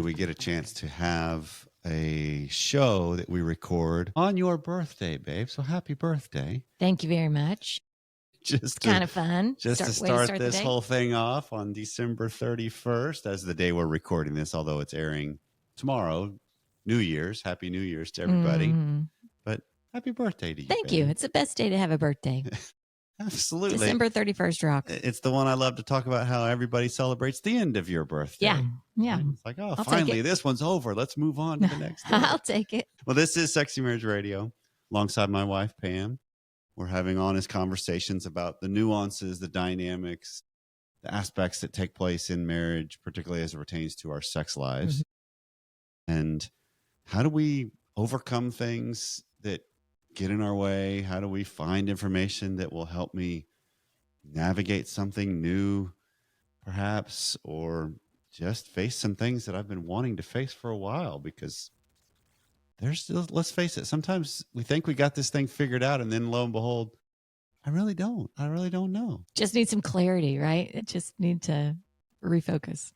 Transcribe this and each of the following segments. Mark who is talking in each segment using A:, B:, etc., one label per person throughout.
A: we get a chance to have a show that we record on your birthday, babe. So happy birthday.
B: Thank you very much.
A: Just
B: kind of fun.
A: Just to start this whole thing off on December 31st as the day we're recording this, although it's airing tomorrow. New Year's. Happy New Year's to everybody. But happy birthday to you.
B: Thank you. It's the best day to have a birthday.
A: Absolutely.
B: December 31st rocks.
A: It's the one I love to talk about, how everybody celebrates the end of your birthday.
B: Yeah.
A: It's like, oh, finally, this one's over. Let's move on to the next day.
B: I'll take it.
A: Well, this is Sexy Marriage Radio alongside my wife, Pam. We're having honest conversations about the nuances, the dynamics, the aspects that take place in marriage, particularly as it pertains to our sex lives. And how do we overcome things that get in our way? How do we find information that will help me navigate something new, perhaps, or just face some things that I've been wanting to face for a while? Because there's still, let's face it, sometimes we think we got this thing figured out, and then lo and behold, I really don't know.
B: Just need some clarity, right? Just need to refocus.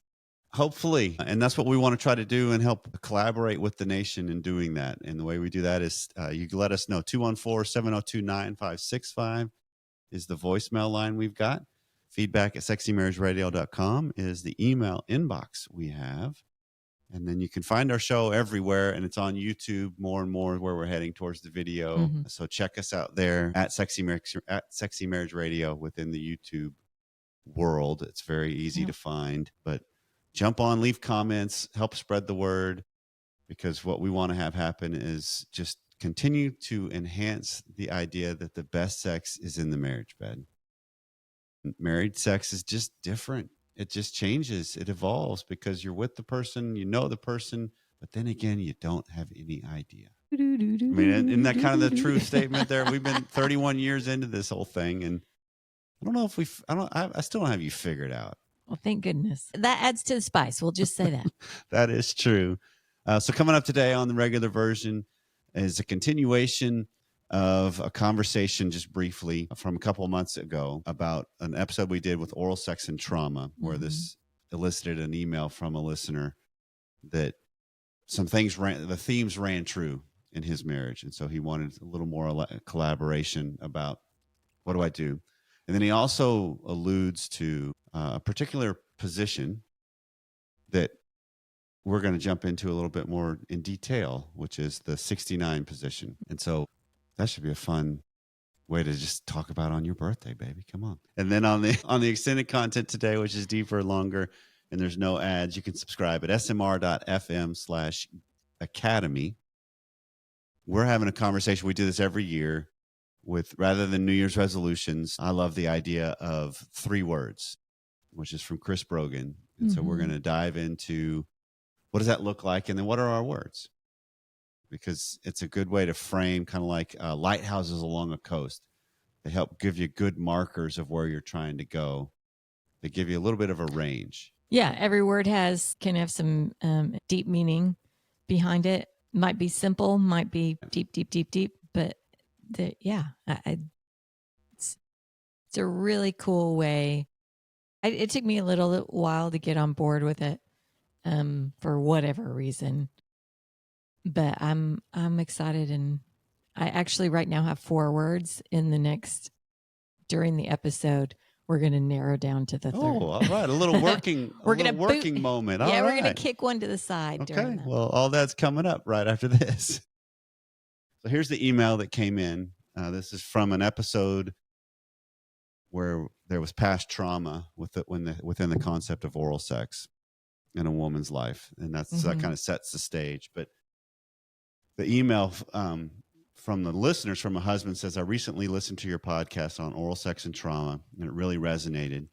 A: Hopefully. And that's what we want to try to do and help collaborate with the nation in doing that. And the way we do that is you can let us know. 214-702-9565 is the voicemail line we've got. Feedback@sexymarriageradio.com is the email inbox we have. And then you can find our show everywhere, and it's on YouTube more and more where we're heading towards the video. So check us out there at Sexy Marriage Radio within the YouTube world. It's very easy to find, but jump on, leave comments, help spread the word, because what we want to have happen is just continue to enhance the idea that the best sex is in the marriage bed. Married sex is just different. It just changes. It evolves because you're with the person, you know the person, but then again, you don't have any idea. I mean, isn't that kind of the true statement there? We've been 31 years into this whole thing, and I don't know if I still don't have you figured out.
B: Well, thank goodness. That adds to the spice. We'll just say that.
A: That is true. So coming up today on the regular version is a continuation of a conversation just briefly from a couple of months ago about an episode we did with oral sex and trauma, where this elicited an email from a listener that the themes ran true in his marriage. And so he wanted a little more collaboration about what do I do? And then he also alludes to a particular position that we're going to jump into a little bit more in detail, which is the 69 position. And so that should be a fun way to just talk about on your birthday, baby. Come on. And then on the extended content today, which is deeper, longer, and there's no ads, you can subscribe at smr.fm/academy. We're having a conversation. We do this every year with, rather than New Year's resolutions, I love the idea of 3 words, which is from Chris Brogan. And so we're going to dive into what does that look like? And then what are our words? Because it's a good way to frame, kind of like lighthouses along a coast. They help give you good markers of where you're trying to go. They give you a little bit of a range.
B: Yeah, every word can have some deep meaning behind it. Might be simple, might be deep, but it's a really cool way. It took me a little while to get on board with it for whatever reason. But I'm excited, and I actually right now have 4 words during the episode. We're going to narrow down to the 3rd.
A: Oh, all right. A little working moment.
B: Yeah,
A: all
B: we're going to kick one to the side.
A: Okay. Well, all that's coming up right after this. So here's the email that came in. This is from an episode where there was past trauma within the concept of oral sex in a woman's life. And that kind of sets the stage. But the email from the listeners, from a husband, says, I recently listened to your podcast on oral sex and trauma, and it really resonated.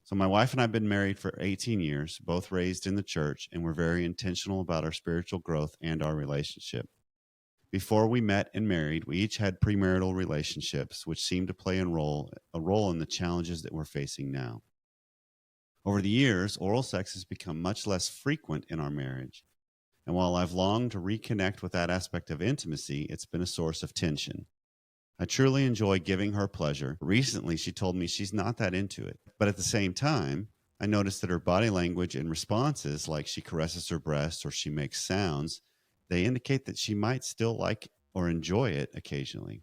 A: So my wife and I have been married for 18 years, both raised in the church, and we're very intentional about our spiritual growth and our relationship. Before we met and married, we each had premarital relationships, which seemed to play a role in the challenges that we're facing now. Over the years, oral sex has become much less frequent in our marriage. And while I've longed to reconnect with that aspect of intimacy, it's been a source of tension. I truly enjoy giving her pleasure. Recently, she told me she's not that into it. But at the same time, I noticed that her body language and responses, like she caresses her breast or she makes sounds, they indicate that she might still like or enjoy it occasionally.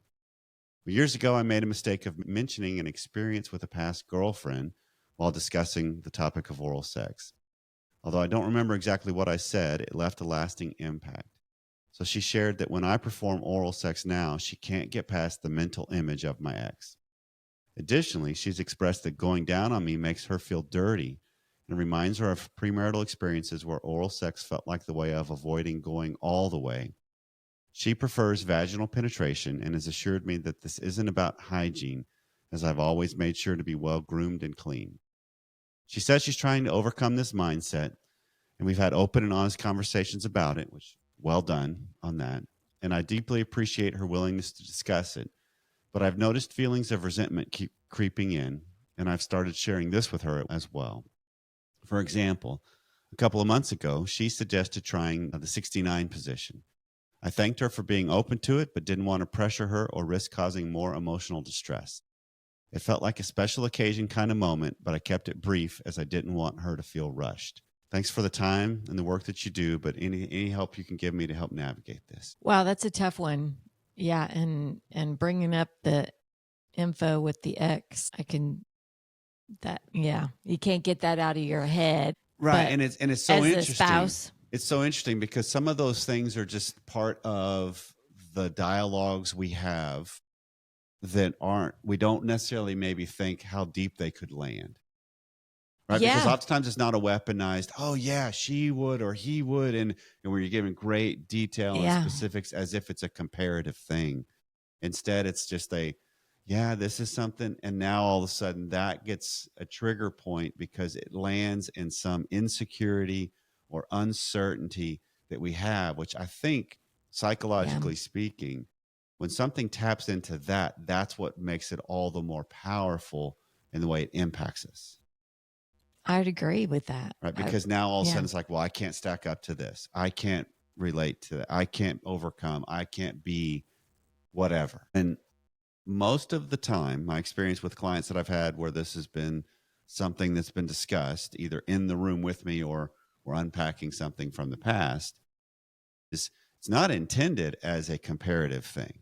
A: Years ago, I made a mistake of mentioning an experience with a past girlfriend while discussing the topic of oral sex. Although I don't remember exactly what I said, it left a lasting impact. So she shared that when I perform oral sex now, she can't get past the mental image of my ex. Additionally, she's expressed that going down on me makes her feel dirty and reminds her of premarital experiences where oral sex felt like the way of avoiding going all the way. She prefers vaginal penetration and has assured me that this isn't about hygiene, as I've always made sure to be well groomed and clean. She says she's trying to overcome this mindset, and we've had open and honest conversations about it, which well done on that. And I deeply appreciate her willingness to discuss it. But I've noticed feelings of resentment keep creeping in, and I've started sharing this with her as well. For example, a couple of months ago, she suggested trying the 69 position. I thanked her for being open to it, but didn't want to pressure her or risk causing more emotional distress. It felt like a special occasion kind of moment, but I kept it brief as I didn't want her to feel rushed. Thanks for the time and the work that you do, but any help you can give me to help navigate this.
B: Wow, that's a tough one. Yeah, and bringing up the info with the ex, you can't get that out of your head.
A: Right,
B: But
A: and it's so
B: as a
A: interesting.
B: spouse,
A: It's so interesting because some of those things are just part of the dialogues we have that we don't necessarily maybe think how deep they could land. Right. Because
B: yeah,
A: oftentimes it's not a weaponized, oh yeah, she would or he would, and where you're giving great detail and
B: yeah,
A: specifics as if it's a comparative thing. Instead, it's just this is something, and now all of a sudden that gets a trigger point because it lands in some insecurity or uncertainty that we have, which I think psychologically speaking, when something taps into that, that's what makes it all the more powerful in the way it impacts us.
B: I'd agree with that.
A: Right. Because now all of a sudden it's like, well, I can't stack up to this. I can't relate to that. I can't overcome. I can't be whatever. And most of the time, my experience with clients that I've had where this has been something that's been discussed either in the room with me or we're unpacking something from the past is it's not intended as a comparative thing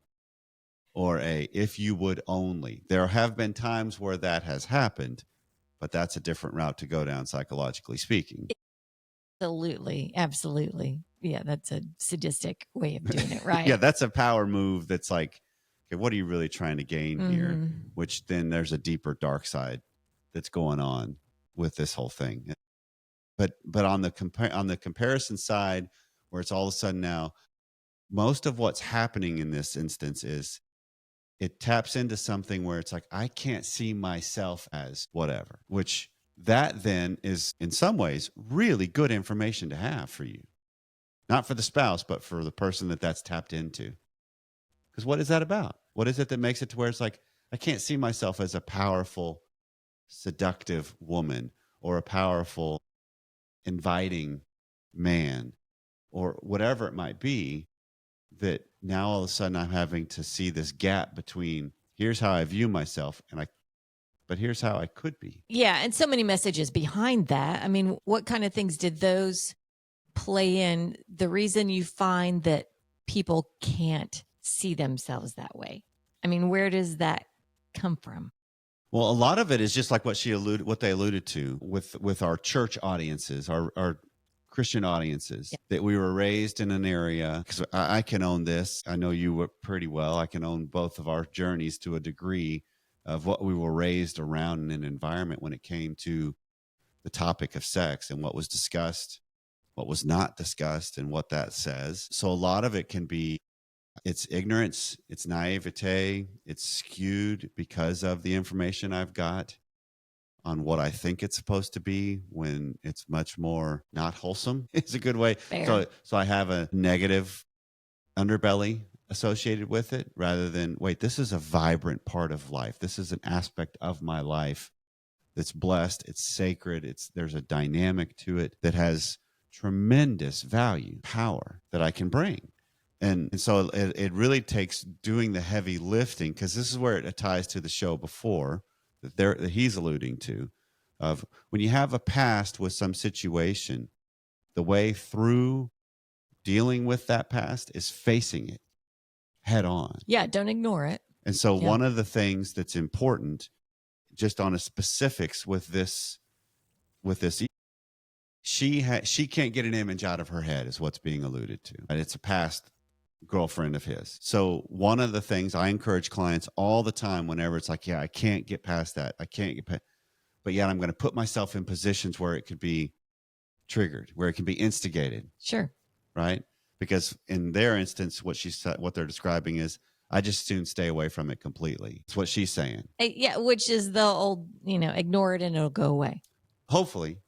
A: or a if you would only. There have been times where that has happened, but that's a different route to go down psychologically speaking.
B: Absolutely. Yeah, that's a sadistic way of doing it, right?
A: Yeah, that's a power move that's like, okay, what are you really trying to gain here?
B: Mm-hmm.
A: Which then there's a deeper dark side that's going on with this whole thing. But on the comparison side, where it's all of a sudden now, most of what's happening in this instance is it taps into something where it's like, I can't see myself as whatever, which that then is in some ways really good information to have for you. Not for the spouse, but for the person that's tapped into. Because what is that about? What is it that makes it to where it's like, I can't see myself as a powerful, seductive woman or a powerful, inviting man or whatever it might be, that now all of a sudden I'm having to see this gap between here's how I view myself but here's how I could be.
B: Yeah, and so many messages behind that. I mean, what kind of things did those play in the reason you find that people can't see themselves that way? I mean, where does that come from?
A: Well, a lot of it is just like what they alluded to with our church audiences, our Christian audiences, that we were raised in an area, because I can own this. I know you pretty well. I can own both of our journeys to a degree of what we were raised around in an environment when it came to the topic of sex and what was discussed, what was not discussed, and what that says. So a lot of it can be it's ignorance, it's naivete, it's skewed because of the information I've got on what I think it's supposed to be when it's much more not wholesome. It's a good way.
B: Fair.
A: So I have a negative underbelly associated with it rather than, wait, this is a vibrant part of life. This is an aspect of my life that's blessed. It's sacred. There's a dynamic to it that has tremendous value, power that I can bring. And so it really takes doing the heavy lifting, because this is where it ties to the show before that he's alluding to, of when you have a past with some situation, the way through dealing with that past is facing it head on.
B: Yeah, don't ignore it.
A: And so
B: Yeah.
A: one of the things that's important just on a specifics with this she can't get an image out of her head is what's being alluded to. And it's a past girlfriend of his. So one of the things I encourage clients all the time whenever it's like, yeah, I can't get past that. I can't get past, but yet I'm going to put myself in positions where it could be triggered, where it can be instigated.
B: Sure.
A: Right? Because in their instance, what they're describing is, I just soon stay away from it completely. It's what she's saying.
B: Yeah, which is the old, ignore it and it'll go away.
A: Hopefully.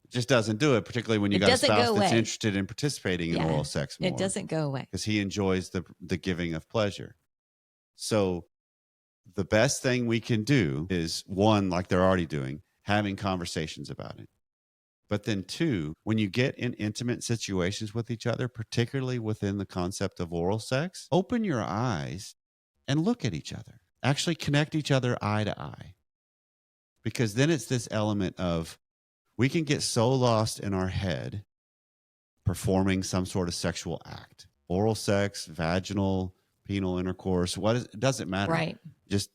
A: It just doesn't do it, particularly when you got a spouse that's interested in participating in oral sex more.
B: It doesn't go away.
A: Because he enjoys the giving of pleasure. So the best thing we can do is, one, like they're already doing, having conversations about it. But then two, when you get in intimate situations with each other, particularly within the concept of oral sex, open your eyes and look at each other. Actually connect each other eye to eye. Because then it's this element of, we can get so lost in our head performing some sort of sexual act, oral sex, vaginal, penile intercourse, it doesn't matter.
B: Right.
A: Just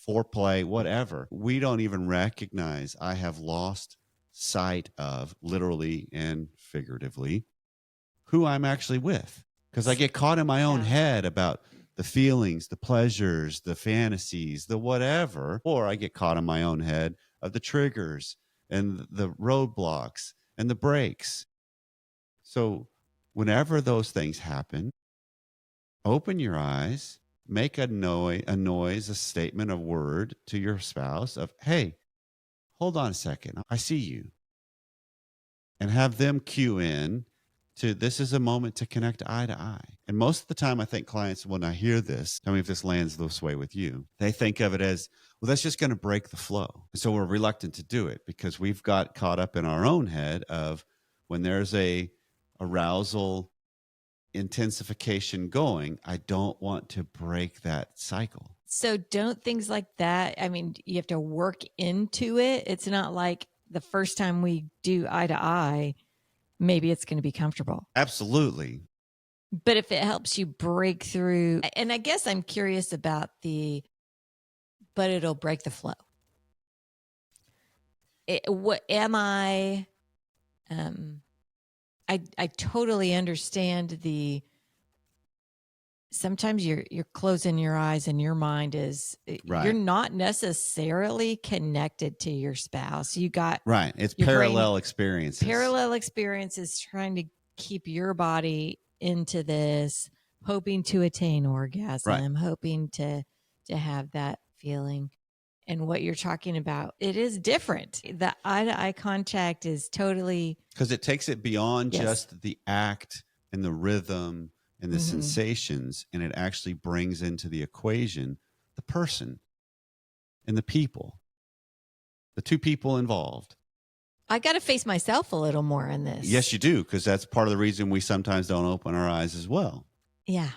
A: foreplay, whatever. We don't even recognize I have lost sight of, literally and figuratively, who I'm actually with, because I get caught in my own head about the feelings, the pleasures, the fantasies, the whatever, or I get caught in my own head of the triggers and the roadblocks and the breaks. So whenever those things happen, open your eyes, make a noise, a statement, a word to your spouse of, hey, hold on a second, I see you. And have them cue in to, this is a moment to connect eye to eye. And most of the time, I think clients, when I hear this, tell me if this lands this way with you, they think of it as, well, that's just going to break the flow. And so we're reluctant to do it because we've got caught up in our own head of, when there's a arousal intensification going, I don't want to break that cycle.
B: So don't things like that, I mean, you have to work into it. It's not like the first time we do eye to eye, maybe it's going to be comfortable.
A: Absolutely.
B: But if it helps you break through, and I guess I'm curious about but it'll break the flow. I totally understand sometimes you're closing your eyes and your mind is,
A: right.
B: You're not necessarily connected to your spouse. You got,
A: right. It's parallel experiences.
B: Parallel experiences trying to keep your body into this, hoping to attain orgasm, right. Hoping to have that feeling. And what you're talking about, it is different. The eye-to-eye contact is totally,
A: because it takes it beyond just the act and the rhythm and the sensations, and it actually brings into the equation the person and the people, the two people involved.
B: I got to face myself a little more in this.
A: Yes, you do, because that's part of the reason we sometimes don't open our eyes as well.
B: Yeah.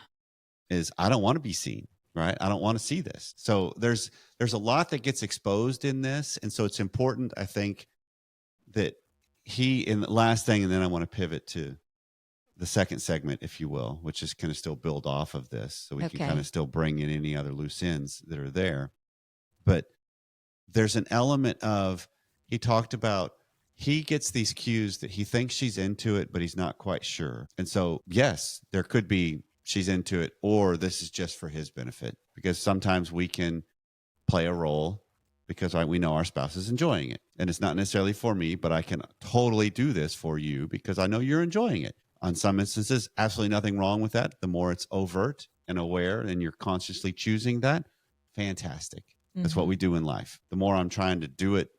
A: Is I don't want to be seen. Right. I don't want to see this. So there's a lot that gets exposed in this. And so it's important, I think, that in the last thing, and then I want to pivot to the second segment, if you will, which is kind of still build off of this. So we can kind of still bring in any other loose ends that are there. But there's an element of, he talked about, he gets these cues that he thinks she's into it, but he's not quite sure. And so, yes, there could be, she's into it, or this is just for his benefit, because sometimes we can play a role because we know our spouse is enjoying it. And it's not necessarily for me, but I can totally do this for you because I know you're enjoying it. On some instances, absolutely nothing wrong with that. The more it's overt and aware and you're consciously choosing that, fantastic. That's what we do in life. The more I'm trying to do it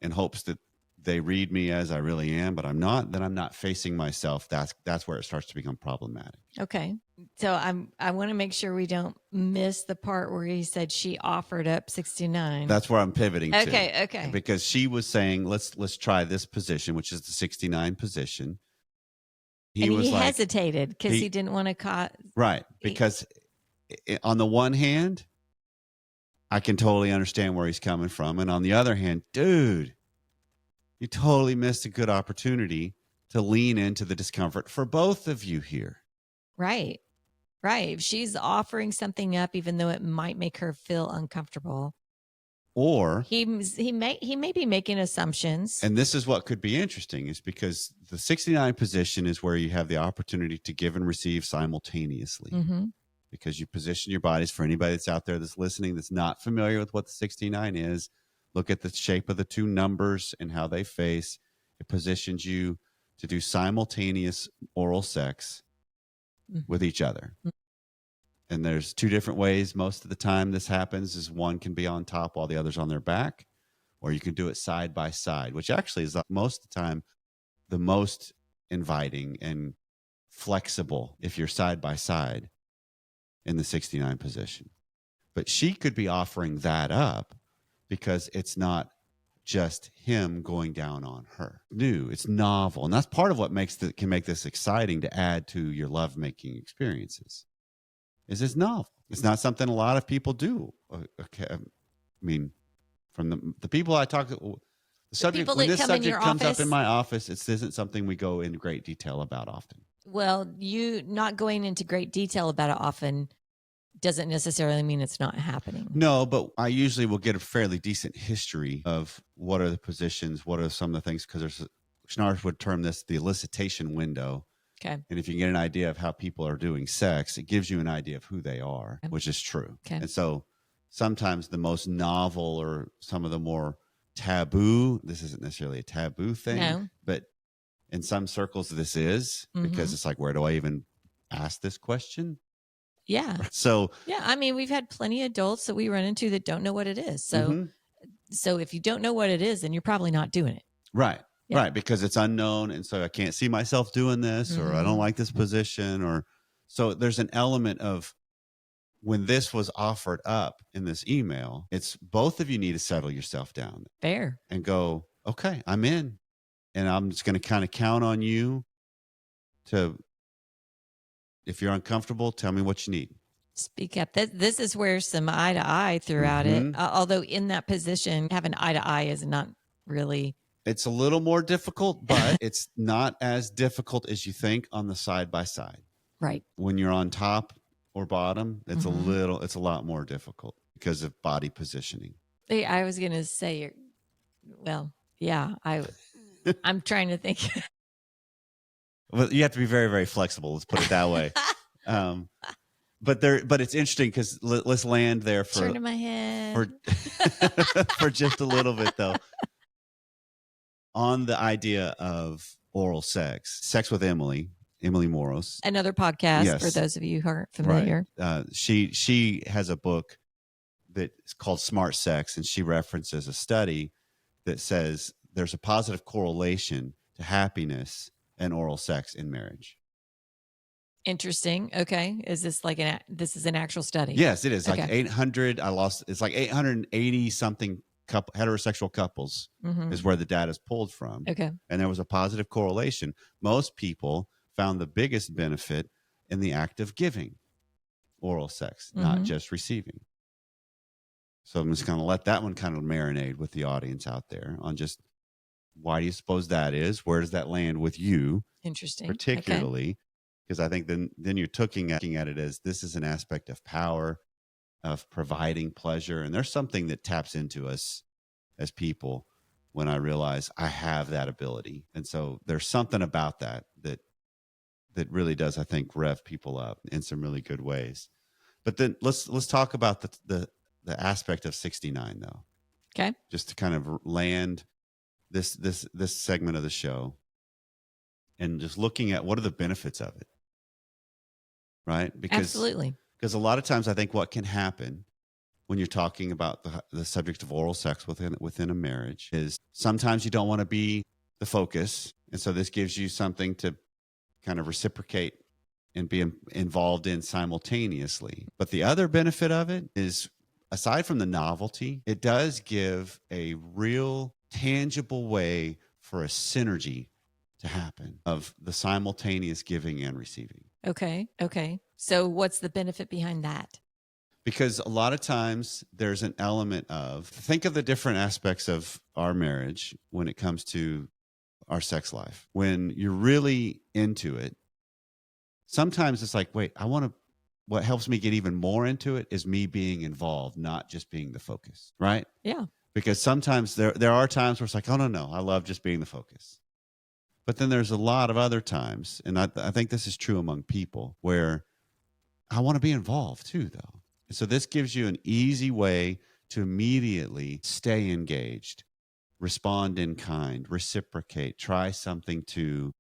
A: in hopes that they read me as I really am, but I'm not, then I'm not facing myself. That's where it starts to become problematic.
B: Okay. So I want to make sure we don't miss the part where he said she offered up 69.
A: That's where I'm pivoting to.
B: Okay.
A: Because she was saying, let's try this position, which is the 69 position.
B: He hesitated because he didn't want to
A: right. Because on the one hand, I can totally understand where he's coming from. And on the other hand, dude, You totally missed a good opportunity to lean into the discomfort for both of you here.
B: Right. Right. If she's offering something up, even though it might make her feel uncomfortable,
A: Or
B: he may be making assumptions.
A: and this is what could be interesting, is because the 69 position is where you have the opportunity to give and receive simultaneously.
B: Mm-hmm.
A: Because you position your bodies. For anybody that's out there that's listening that's not familiar with what the 69 is, look at the shape of the two numbers and how they face. It positions you to do simultaneous oral sex with each other. And there's two different ways most of the time this happens, is one can be on top while the other's on their back, or you can do it side by side, which actually is most of the time the most inviting and flexible if you're side by side in the 69 position. But she could be offering that up because it's not just him going down on her. New, it's novel. And that's part of what can make this exciting to add to your lovemaking experiences. Is it's novel. It's not something a lot of people do. Okay, I mean, from the people I talk to, the subject, when this subject comes up in my office, it isn't something we go into great detail about often.
B: Well, you not going into great detail about it often doesn't necessarily mean it's not happening.
A: No, but I usually will get a fairly decent history of what are the positions, what are some of the things, because Schnarf would term this the elicitation window.
B: Okay.
A: And if you get an idea of how people are doing sex, it gives you an idea of who they are, which is true.
B: Okay.
A: And so sometimes the most novel or some of the more taboo, this isn't necessarily a taboo thing, but in some circles this is, because it's like, where do I even ask this question?
B: Yeah.
A: So,
B: yeah, I mean, we've had plenty of adults that we run into that don't know what it is. So, so if you don't know what it is, then you're probably not doing it.
A: Right. Yeah. Right. Because it's unknown. And so I can't see myself doing this, or I don't like this position, or so there's an element of when this was offered up in this email, it's both of you need to settle yourself down.
B: Fair.
A: And go, okay, I'm in. And I'm just going to kind of count on you to, if you're uncomfortable, tell me what you need.
B: Speak up. This is where some eye to eye throughout it. Although in that position, having eye to eye is not really.
A: It's a little more difficult, but it's not as difficult as you think on the side by side.
B: Right.
A: When you're on top or bottom, it's it's a lot more difficult because of body positioning.
B: I was going to say, well, yeah, I'm trying to think.
A: Well, you have to be very, very flexible. Let's put it that way. But it's interesting because let's land there for
B: turning my head
A: for just a little bit though, on the idea of oral sex with Emily Moros,
B: another podcast for those of you who aren't familiar.
A: Right. She has a book that's called Smart Sex, and she references a study that says there's a positive correlation to happiness and oral sex in marriage.
B: Interesting. Okay. Is this like this is an actual study?
A: Yes, it is. Okay. Like 800, it's like 880 something heterosexual couples is where the data is pulled from.
B: Okay.
A: And there was a positive correlation. Most people found the biggest benefit in the act of giving oral sex, not just receiving. So I'm just going to let that one kind of marinate with the audience out there on just, why do you suppose that is? Where does that land with you?
B: Interesting.
A: Particularly, because I think then you're looking at it as this is an aspect of power, of providing pleasure. And there's something that taps into us as people when I realize I have that ability. And so there's something about that really does, I think, rev people up in some really good ways. But then let's talk about the aspect of 69 though.
B: Okay.
A: Just to kind of land this segment of the show and just looking at what are the benefits of it. Right?
B: Absolutely.
A: Because a lot of times I think what can happen when you're talking about the subject of oral sex within a marriage is sometimes you don't want to be the focus. And so this gives you something to kind of reciprocate and be involved in simultaneously. But the other benefit of it is, aside from the novelty, it does give a real tangible way for a synergy to happen of the simultaneous giving and receiving.
B: Okay. So what's the benefit behind that?
A: Because a lot of times there's an element of, think of the different aspects of our marriage when it comes to our sex life. When you're really into it, sometimes it's like, wait, what helps me get even more into it is me being involved, not just being the focus, right?
B: Yeah.
A: Because sometimes there are times where it's like, oh, no, I love just being the focus. But then there's a lot of other times, and I think this is true among people, where I want to be involved too, though. So this gives you an easy way to immediately stay engaged, respond in kind, reciprocate, try something to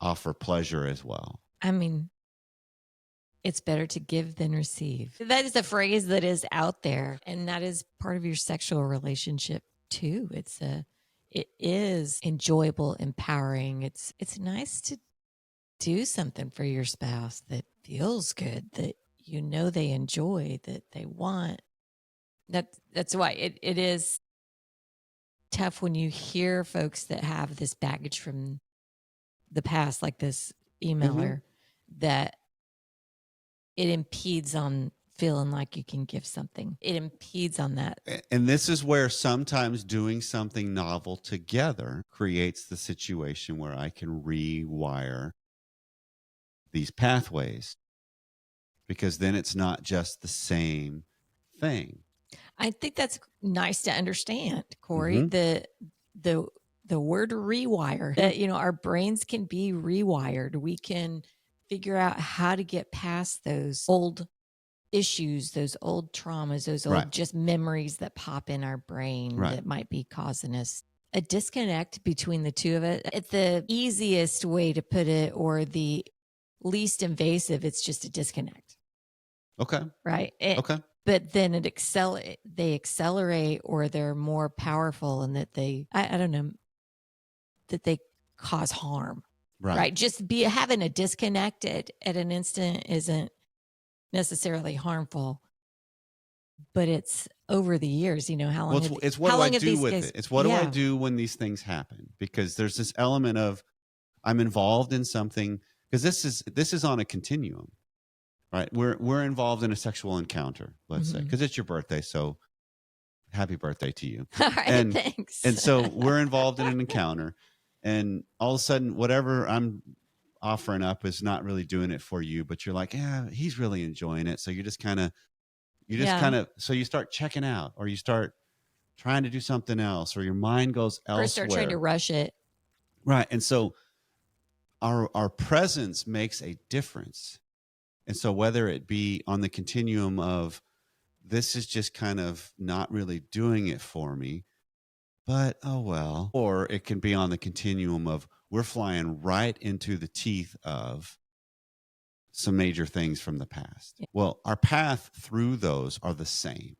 A: offer pleasure as well.
B: I mean, it's better to give than receive. That is a phrase that is out there, and that is part of your sexual relationship too. It is enjoyable, empowering. It's nice to do something for your spouse that feels good, that you know they enjoy, that they want. That's why it is tough when you hear folks that have this baggage from the past, like this emailer, that it impedes on feeling like you can give something. It impedes on that.
A: And this is where sometimes doing something novel together creates the situation where I can rewire these pathways, because then it's not just the same thing.
B: I think that's nice to understand, Corey. The word rewire, that our brains can be rewired. We can figure out how to get past those old issues, those old traumas, those old just memories that pop in our brain that might be causing us a disconnect between the two of it. It's the easiest way to put it, or the least invasive. It's just a disconnect.
A: Okay.
B: Right.
A: Okay.
B: But then they accelerate, or they're more powerful, and that I don't know, that they cause harm. Right. Just having a disconnect at an instant isn't necessarily harmful, but it's over the years. How long?
A: Well, it's what do I do with it? It's what do I do when these things happen? Because there's this element of, I'm involved in something, because this is on a continuum, right? We're involved in a sexual encounter, let's say, because it's your birthday, so happy birthday to you.
B: All right, thanks.
A: And so we're involved in an encounter, and all of a sudden, whatever I'm offering up is not really doing it for you, but you're like, yeah, he's really enjoying it. So you just kind of, so you start checking out, or you start trying to do something else, or your mind goes elsewhere.
B: Or start trying to rush it.
A: Right. And so our presence makes a difference. And so whether it be on the continuum of, this is just kind of not really doing it for me, but oh well, or it can be on the continuum of, we're flying right into the teeth of some major things from the past. Yeah. Well, our path through those are the same.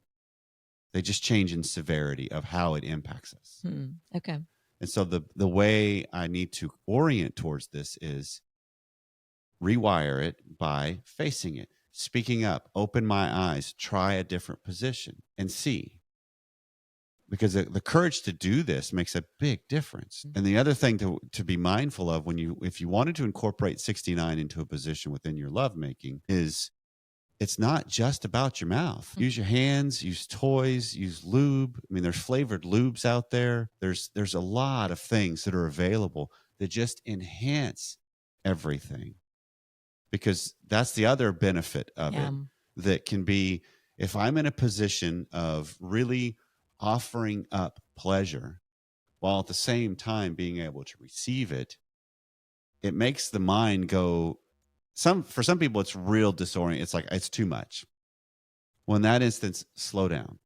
A: They just change in severity of how it impacts us.
B: Okay.
A: And so the way I need to orient towards this is rewire it by facing it, speaking up, open my eyes, try a different position and see. Because the courage to do this makes a big difference. And the other thing to be mindful of, if you wanted to incorporate 69 into a position within your lovemaking, is it's not just about your mouth. Use your hands, use toys, use lube. I mean, there's flavored lubes out there. There's a lot of things that are available that just enhance everything. Because that's the other benefit of it, that can be, if I'm in a position of really offering up pleasure while at the same time being able to receive it, it makes the mind go, for some people it's real disorienting. It's like, it's too much. Well, in that instance, slow down,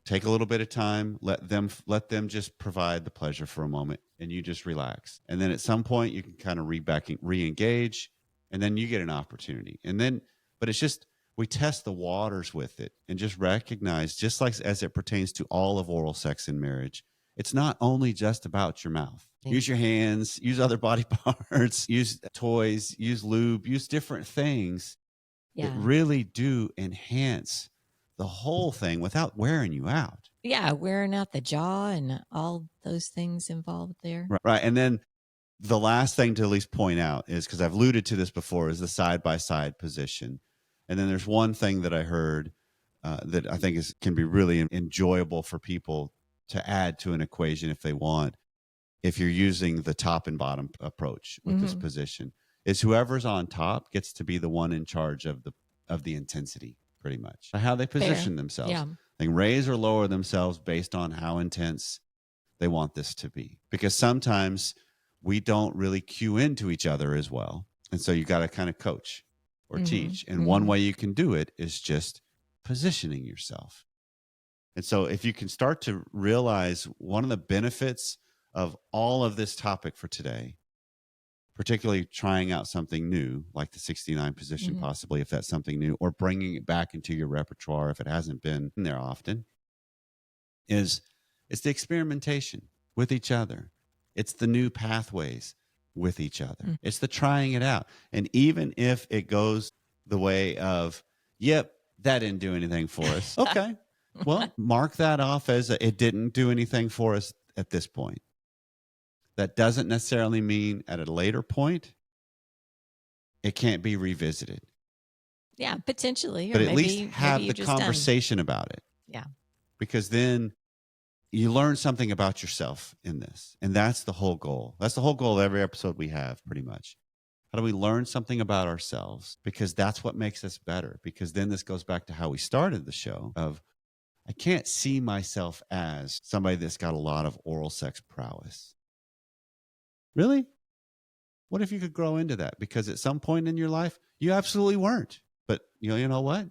A: take a little bit of time, let them just provide the pleasure for a moment, and you just relax. And then at some point you can kind of re-engage, and then you get an opportunity. And then, but it's just, we test the waters with it and just recognize, just like as it pertains to all of oral sex in marriage, it's not only just about your mouth. Use your hands, use other body parts, use toys, use lube, use different things that really do enhance the whole thing without wearing you out.
B: Yeah, wearing out the jaw and all those things involved there.
A: Right. And then the last thing to at least point out is, because I've alluded to this before, is the side-by-side position. And then there's one thing that I heard that I think can be really enjoyable for people to add to an equation if they want. If you're using the top and bottom approach with this position, is whoever's on top gets to be the one in charge of the intensity, pretty much how they position themselves.
B: Yeah.
A: They can raise or lower themselves based on how intense they want this to be, because sometimes we don't really cue into each other as well. And so you got to kind of coach or teach. And one way you can do it is just positioning yourself. And so if you can start to realize one of the benefits of all of this topic for today, particularly trying out something new, like the 69 position, possibly, if that's something new, or bringing it back into your repertoire if it hasn't been in there often, it's the experimentation with each other. It's the new pathways with each other. It's the trying it out. And even if it goes the way of, yep, that didn't do anything for us. Okay. Well, mark that off as it didn't do anything for us at this point. That doesn't necessarily mean at a later point it can't be revisited.
B: Yeah, potentially.
A: But at least have the conversation about it.
B: Yeah.
A: Because then you learn something about yourself in this. And that's the whole goal. That's the whole goal of every episode we have, pretty much. How do we learn something about ourselves? Because that's what makes us better. Because then this goes back to how we started the show of, I can't see myself as somebody that's got a lot of oral sex prowess. Really? What if you could grow into that? Because at some point in your life, you absolutely weren't. But you know what?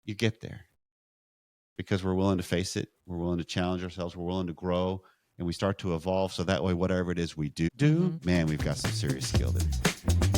A: You get there. Because we're willing to face it. We're willing to challenge ourselves. We're willing to grow. And we start to evolve. So that way, whatever it is we do, man, we've got some serious skill there.